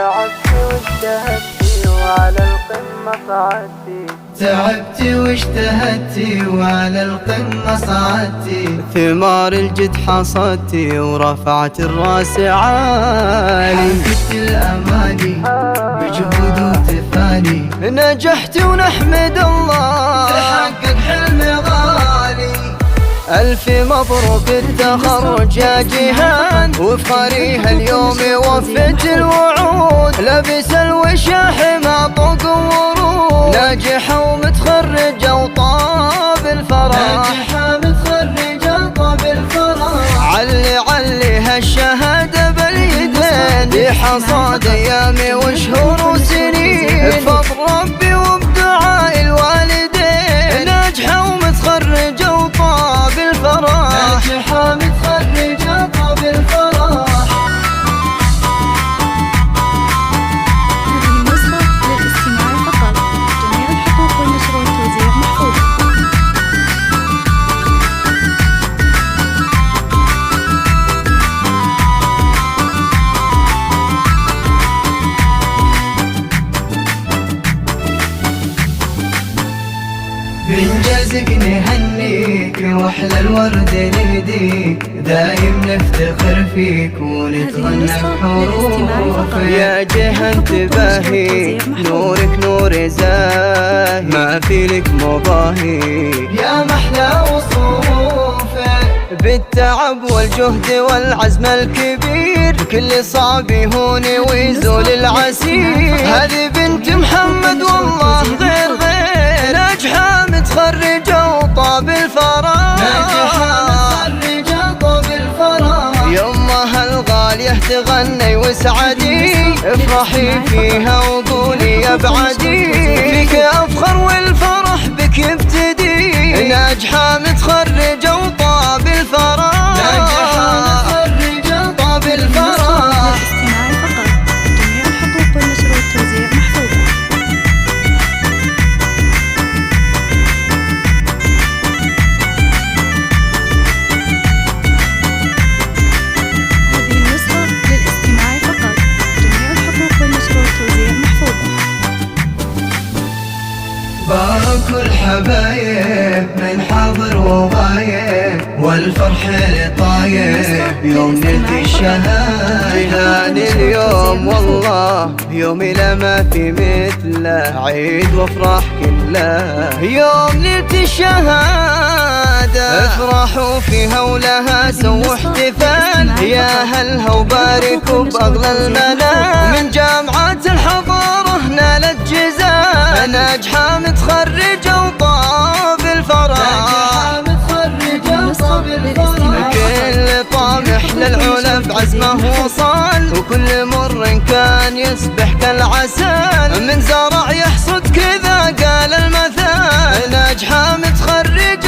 تعبت واجتهدتي وعلى القمة صعدتي، ثمار الجد حصدتي ورفعت الراس عالي، حققت الأماني بجهود وتفاني، نجحت ونحمد الله تحقق حلم غالي. ألف مبروك التخرج يا جيهان، وفخريها اليوم وفت الوعود، لبس الوشاح مع طوق ورود، ناجحة ومتخرجة وطاب الفرح، ناجحة متخرجة وطاب الفرح. علي هالشهادة باليدين، بحصاد أيامي وشهور وسنين، بفضل ربي وبدعاء الوالدين، ناجحة ومتخرجة وطاب الفرح، ناجحة متخرجة وطاب الفرح. بإنجازك نهنيك واحلى الورد نهديك، دايم نفتخر فيك ونتغنى بحروفك. يا جيهان تباهي نورك نور زاهي، ما في لك مضاهي يا محلى وصوفك. بالتعب والجهد والعزم الكبير، كل صعب يهون ويزول العسير. هذه بنت محمد والله غير ناجحة متخرجة وطاب الفرح، ناجحة متخرجة وطاب الفرح. يمها الغالية تغني وسعدي، افرحي فيها وقولي يا بعدي، فيك افخر والفرح بك يبتدي. ناجحة متخرجة وطاب الفرح، ناجحة متخرجة وطاب الفرح. بارك الحبايب من حاضر وغايب، والفرح لطايب يوم نلت الشهادة. جيهان اليوم والله يومي لما في مثله، عيد وافراح كله يوم نلت الشهادة. افرحوا فيها ولها سووا احتفال، يا هلها وباركوا بأغلى المنال. من جامعة الحضارة نالت جزال، ناجحة متخرجة وطاب الفرح، ناجحة متخرجة وطاب الفرح. كل طامح للعلا بعزمه وصال، وكل مر كان يصبح كالعسل. من زرع يحصد كذا قال المثل، ناجحة متخرجة